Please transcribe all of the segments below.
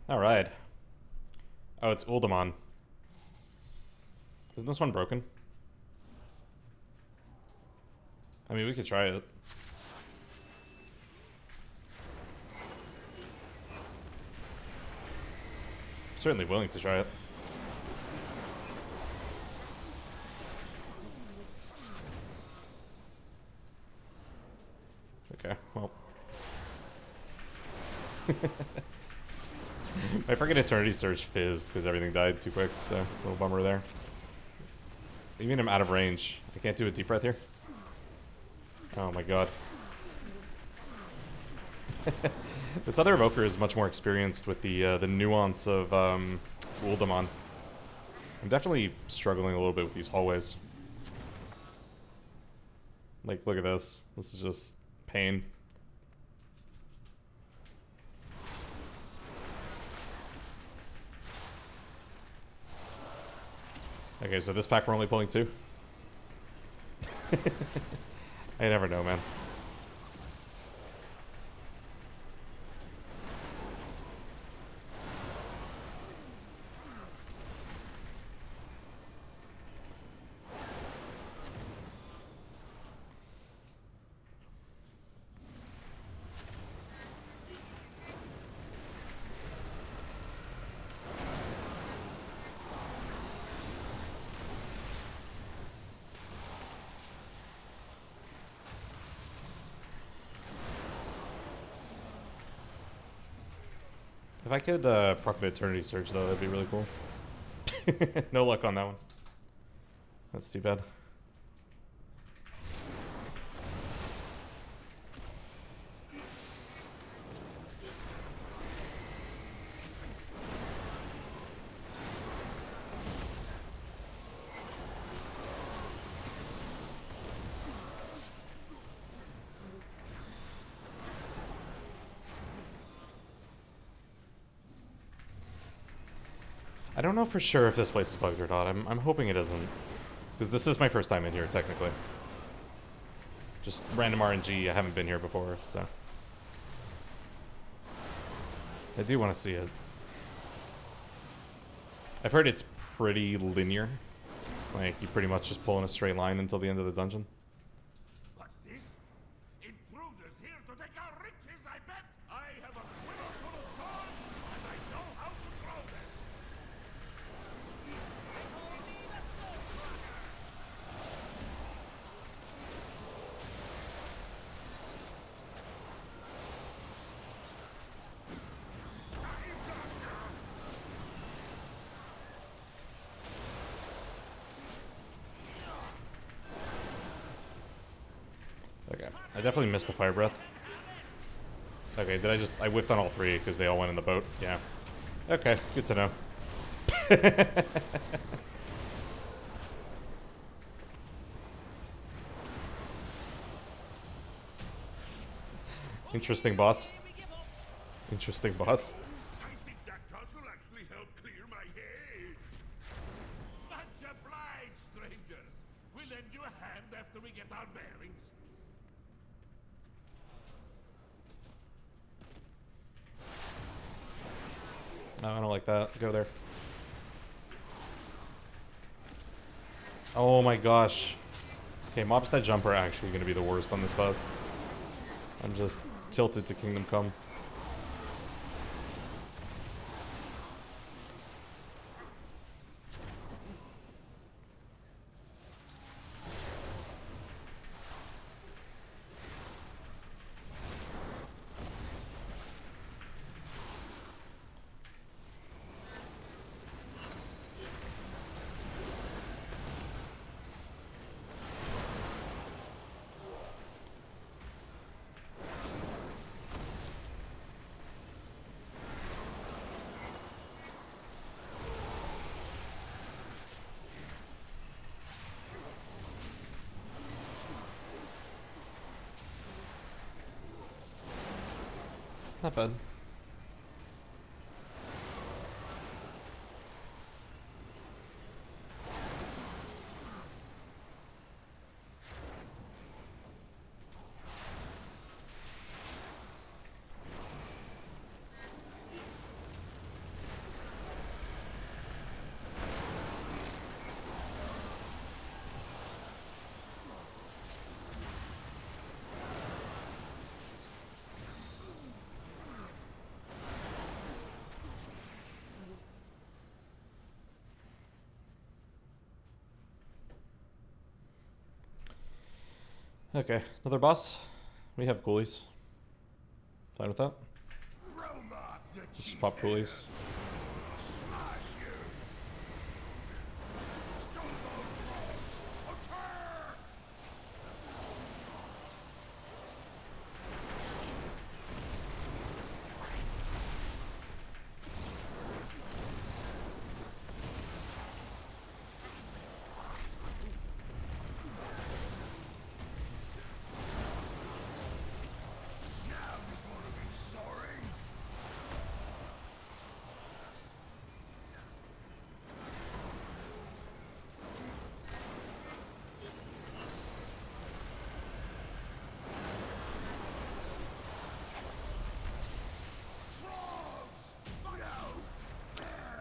Alright. Oh, it's Uldaman. Isn't this one broken? I mean, we could try it. I'm certainly willing to try it. Okay, well. My freaking Eternity Surge fizzed because everything died too quick, so a little bummer there. You mean I'm out of range? I can't do a deep breath here? Oh my god. This other evoker is much more experienced with the nuance of Uldaman. I'm definitely struggling a little bit with these hallways. Like, look at this. This is just pain. Okay, so this pack we're only pulling 2? I never know, man. If I could proc the Eternity Surge, though, that'd be really cool. No luck on that one. That's too bad. I don't know for sure if this place is bugged or not. I'm hoping it isn't. Because this is my first time in here, technically. Just random RNG, I haven't been here before, so... I do want to see it. I've heard it's pretty linear. Like, you pretty much just pull in a straight line until the end of the dungeon. What's this? Intruders here to take our riches, I bet! I have a quiver full of swords, and I know how to throw them! Okay, I definitely missed the fire breath. Okay, I whiffed on all 3 because they all went in the boat? Yeah. Okay, good to know. Interesting boss. Interesting boss. I think that tussle actually helped clear my head. Much obliged, strangers. We'll lend you a hand after we get our bearings. No, I don't like that. Go there. Oh my gosh. Okay, mobs that jump are actually going to be the worst on this boss. I'm just tilted to Kingdom Come. Not bad. Okay, another boss. We have coolies. Fine with that. Just pop coolies.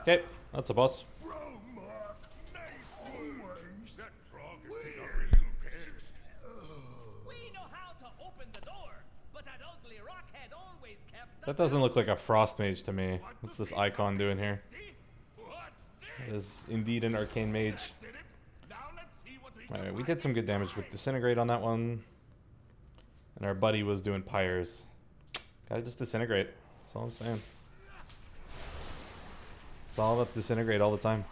Okay, that's a boss. That doesn't look like a frost mage to me. What's this icon doing here? It is indeed an arcane mage. Alright, we did some good damage with disintegrate on that one. And our buddy was doing pyres. Gotta just disintegrate. That's all I'm saying. It's all about disintegrate all the time.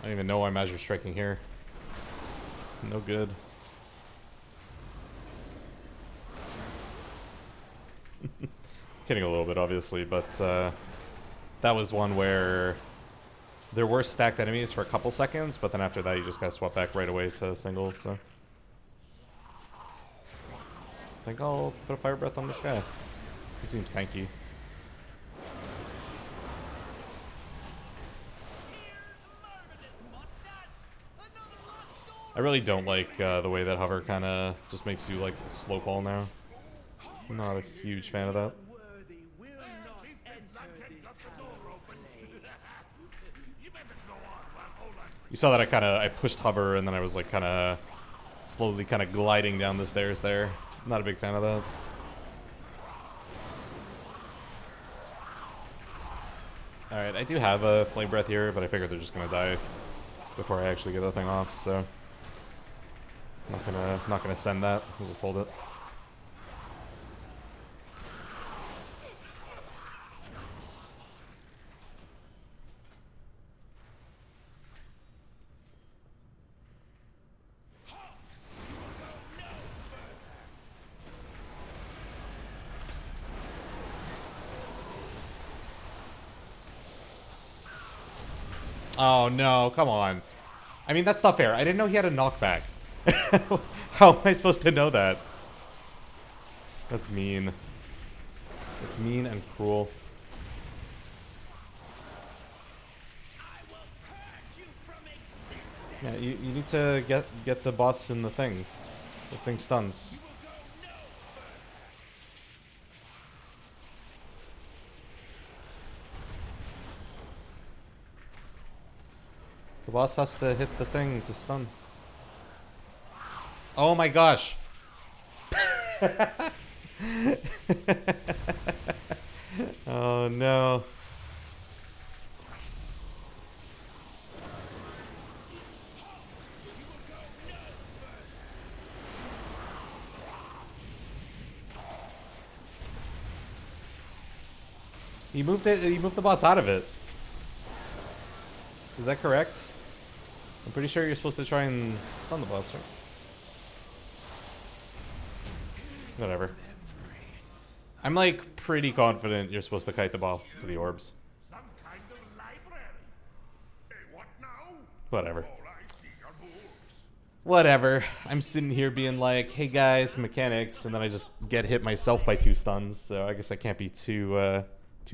I don't even know why Magic striking here. No good. Kidding a little bit, obviously, but that was one where there were stacked enemies for a couple seconds, but then after that you just gotta swap back right away to singles, so. I think I'll put a fire breath on this guy. He seems tanky. I really don't like the way that hover kind of just makes you like slow fall now. I'm not a huge fan of that. You saw that I pushed hover and then I was like kind of slowly kind of gliding down the stairs there. Not a big fan of that. Alright, I do have a flame breath here, but I figured they're just gonna die before I actually get that thing off, so not gonna send that. We'll just hold it. Oh no, come on. I mean, that's not fair. I didn't know he had a knockback. How am I supposed to know that? That's mean. That's mean and cruel. Yeah, you need to get the boss in the thing. This thing stuns. The boss has to hit the thing to stun. Oh my gosh! Oh no. He moved the boss out of it. Is that correct? I'm pretty sure you're supposed to try and stun the boss, right? Whatever. I'm like pretty confident you're supposed to kite the boss to the orbs. Some kind of library. Hey, what now? Whatever. All I see are books. Whatever. I'm sitting here being like, hey guys, mechanics, and then I just get hit myself by 2 stuns, so I guess I can't be too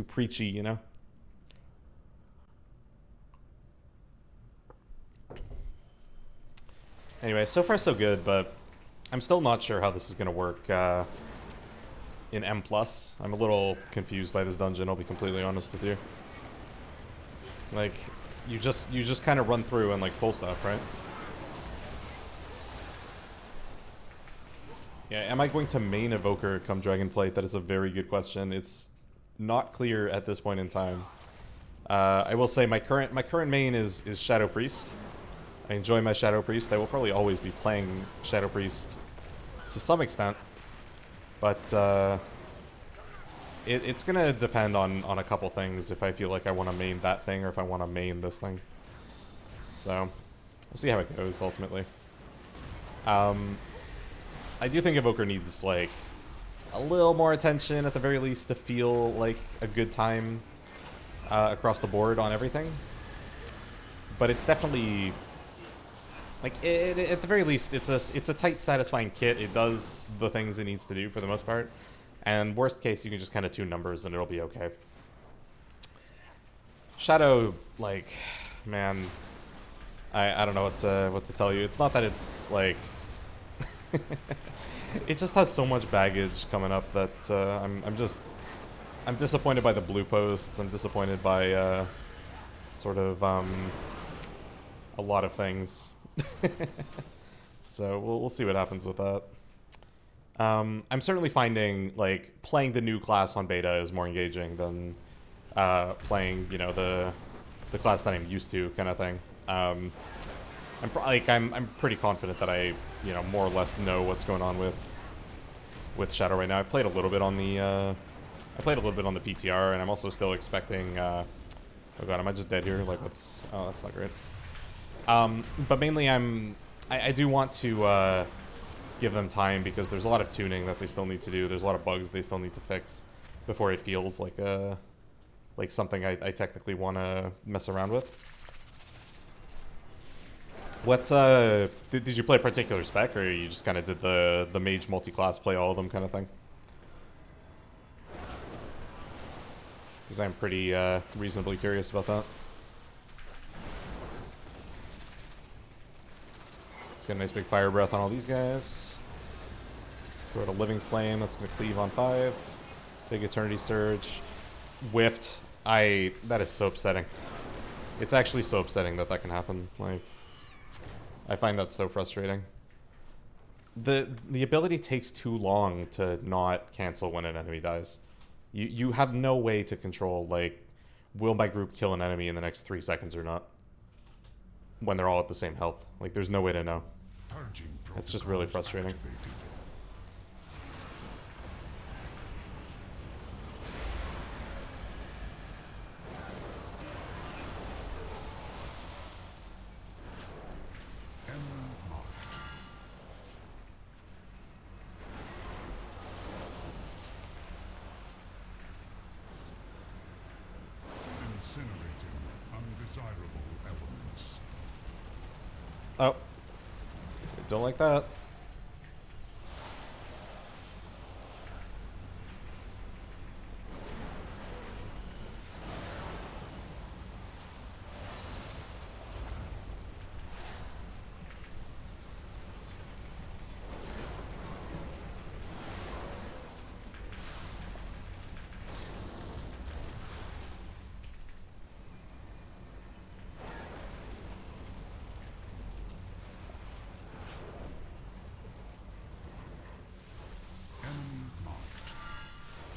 preachy, you know? Anyway, so far so good, but I'm still not sure how this is going to work in M+. I'm a little confused by this dungeon, I'll be completely honest with you. Like, you just kind of run through and like pull stuff, right? Yeah, am I going to main Evoker come Dragonflight? That is a very good question. It's not clear at this point in time. I will say my current main is Shadow Priest. I enjoy my Shadow Priest. I will probably always be playing Shadow Priest to some extent. But it's going to depend on a couple things if I feel like I want to main that thing or if I want to main this thing. So, we'll see how it goes, ultimately. I do think Evoker needs, like, a little more attention, at the very least, to feel like a good time across the board on everything. But it's definitely... Like, at the very least, it's a tight, satisfying kit. It does the things it needs to do, for the most part. And worst case, you can just kind of tune numbers and it'll be okay. Shadow, like, man... I don't know what to tell you. It's not that it's, like... it just has so much baggage coming up that I'm disappointed by the blue posts. I'm disappointed by sort of a lot of things. So we'll see what happens with that. I'm certainly finding like playing the new class on beta is more engaging than playing, you know, the class that I'm used to, kind of thing. I'm pretty confident that I, you know, more or less know what's going on with Shadow right now. I played a little bit on the PTR, and I'm also still expecting. Oh god, am I just dead here? Like, that's not great. But mainly, I do want to give them time because there's a lot of tuning that they still need to do. There's a lot of bugs they still need to fix before it feels like something I technically want to mess around with. What, did you play a particular spec, or you just kind of did the mage multi-class, play all of them kind of thing? Because I'm pretty reasonably curious about that. Let's get a nice big fire breath on all these guys. Throw out a living flame, that's going to cleave on 5. Big eternity surge. Whiffed. That is so upsetting. It's actually so upsetting that can happen, like... I find that so frustrating. The ability takes too long to not cancel when an enemy dies. You have no way to control, like, will my group kill an enemy in the next 3 seconds or not? When they're all at the same health. Like, there's no way to know. It's just really frustrating. Oh. Don't like that.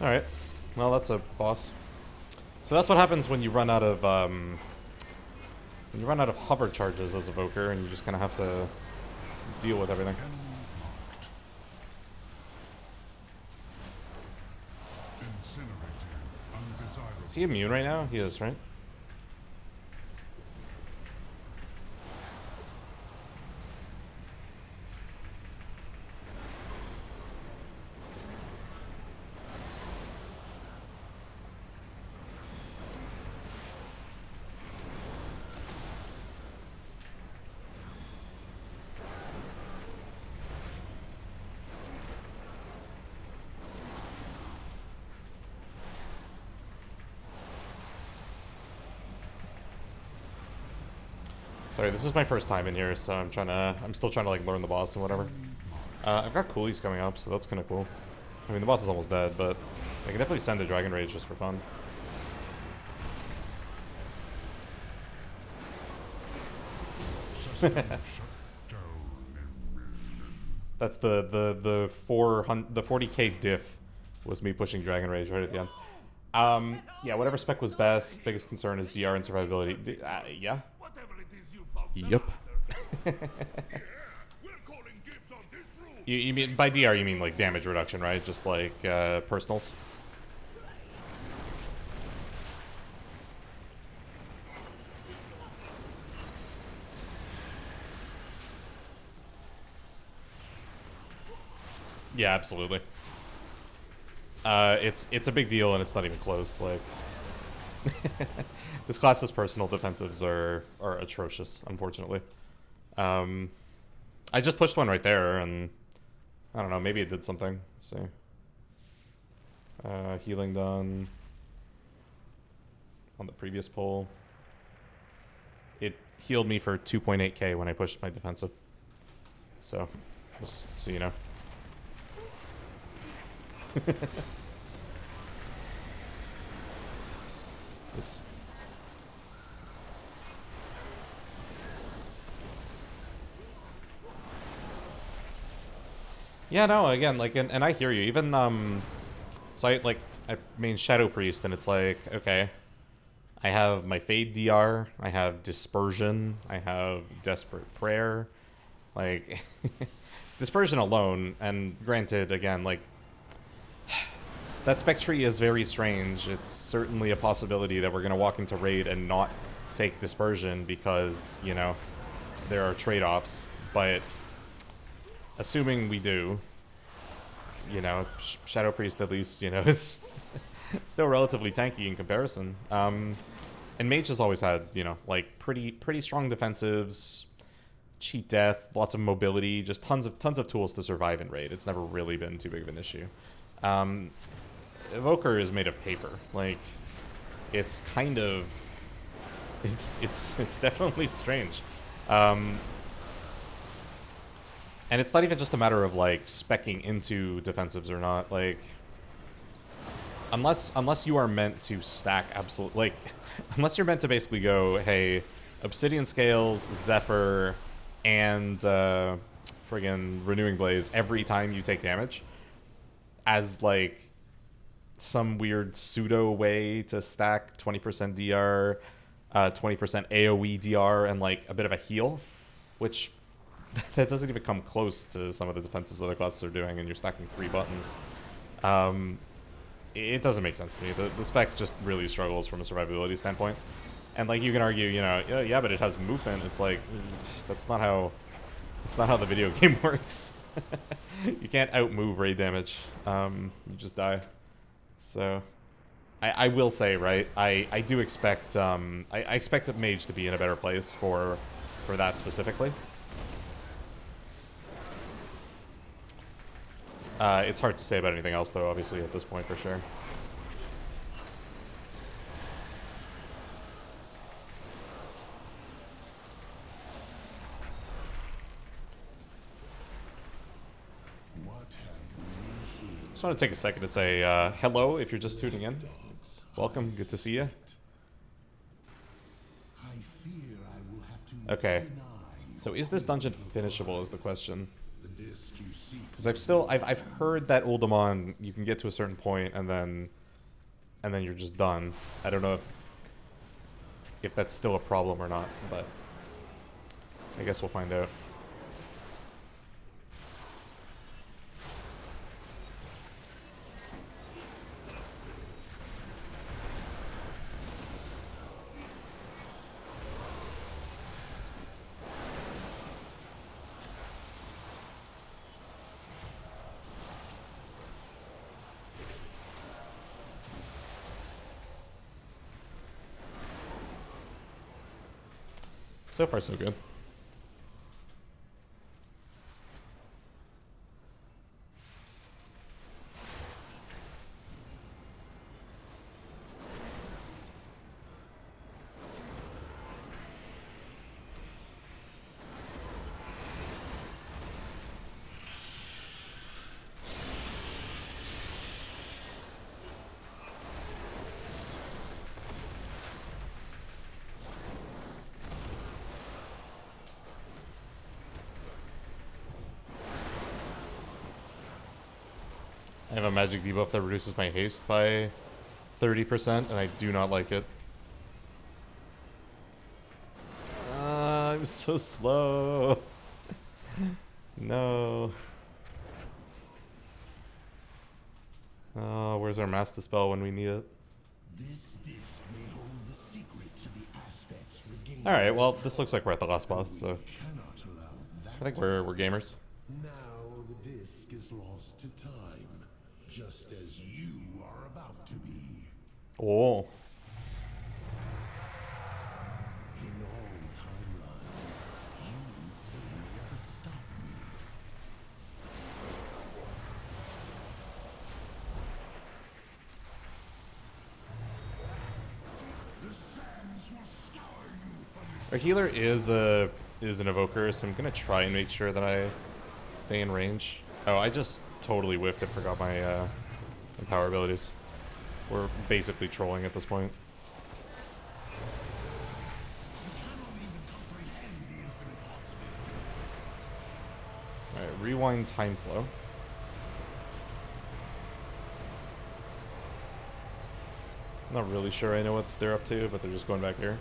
Alright. Well, that's a boss. So that's what happens when you run out of, hover charges as Evoker, and you just kind of have to deal with everything. Is he immune right now? He is, right? Sorry, this is my first time in here, so I'm still trying to like learn the boss and whatever. I've got coolies coming up, so that's kind of cool. I mean, the boss is almost dead, but I can definitely send a Dragon Rage just for fun. That's the 40k diff was me pushing Dragon Rage right at the end. Yeah, whatever spec was best. Biggest concern is DR and survivability. Yeah. Yep. Yeah, we're calling dibs on this room. You mean by DR you mean like damage reduction, right? Just like personals. Yeah, absolutely. It's a big deal and it's not even close. Like this class's personal defensives are atrocious, unfortunately. I just pushed one right there and I don't know, maybe it did something. Let's see. Healing done on the previous pull. It healed me for 2.8k when I pushed my defensive. So, just so you know. Oops. Yeah, no, again, like, and I hear you. Even, so I main Shadow Priest, and it's like, okay, I have my Fade DR, I have Dispersion, I have Desperate Prayer, like, Dispersion alone, and granted, again, like, that spec tree is very strange. It's certainly a possibility that we're going to walk into Raid and not take Dispersion because, you know, there are trade-offs, but assuming we do, you know, Shadow Priest at least, you know, is still relatively tanky in comparison. And Mage has always had, you know, like pretty strong defensives, cheat death, lots of mobility, just tons of tools to survive in Raid. It's never really been too big of an issue. Evoker is made of paper. Like, it's kind of, it's definitely strange. And it's not even just a matter of, like, speccing into defensives or not. Like, unless you are meant to stack absolute, like, unless you're meant to basically go, hey, Obsidian Scales, Zephyr, and friggin' Renewing Blaze every time you take damage, as, like, some weird pseudo way to stack 20% DR, 20% AoE DR, and, like, a bit of a heal, which that doesn't even come close to some of the defensives other classes are doing, and you're stacking 3 buttons. It doesn't make sense to me. The spec just really struggles from a survivability standpoint. And, like, you can argue, you know, yeah, but it has movement. It's like, that's not how the video game works. You can't outmove raid damage. You just die. So, I will say, right, I do expect, I expect Mage to be in a better place for that specifically. It's hard to say about anything else, though, obviously, at this point, for sure. Just want to take a second to say hello if you're just tuning in. Welcome, good to see you. Okay, so is this dungeon finishable is the question. Because I've heard that Uldaman, you can get to a certain point and then you're just done. I don't know if that's still a problem or not, but I guess we'll find out. So far, so good. I have a magic debuff that reduces my haste by 30%, and I do not like it. I'm so slow. No. Oh, where's our master spell when we need it? This disc may hold the secret to the aspects regained. Alright, well, this looks like we're at the last boss, so Cannot allow that. I think we're gamers. Now the disc is lost to time, just as you are about to be. Oh. In all timelines, you failed to stop me. The sands will scour you from Our healer is an evoker, so I'm gonna try and make sure that I stay in range. Oh, I just totally whiffed and forgot my power abilities. We're basically trolling at this point. Alright, rewind time flow. Not really sure I know what they're up to, but they're just going back here.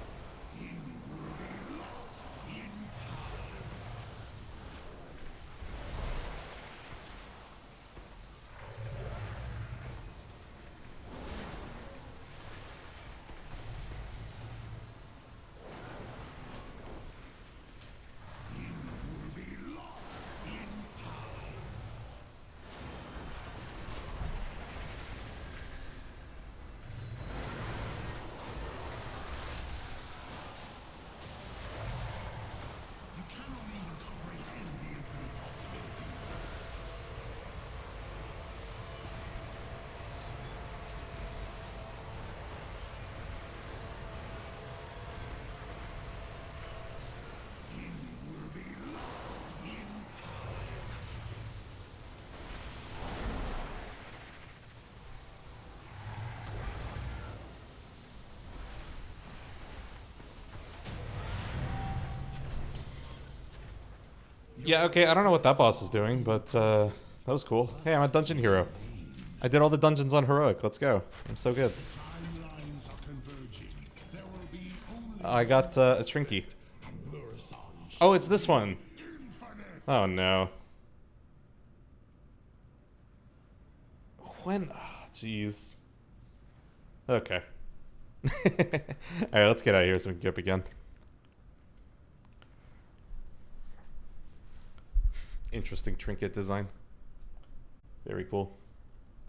Yeah, okay, I don't know what that boss is doing, but that was cool. Hey, I'm a dungeon hero. I did all the dungeons on heroic. Let's go. I'm so good. timelines are converging. There will be only I got a Trinky. Oh, it's this one. infinite. Oh no. When? Oh, jeez. Okay. Alright, let's get out of here so we can get up again. Interesting trinket design. Very cool.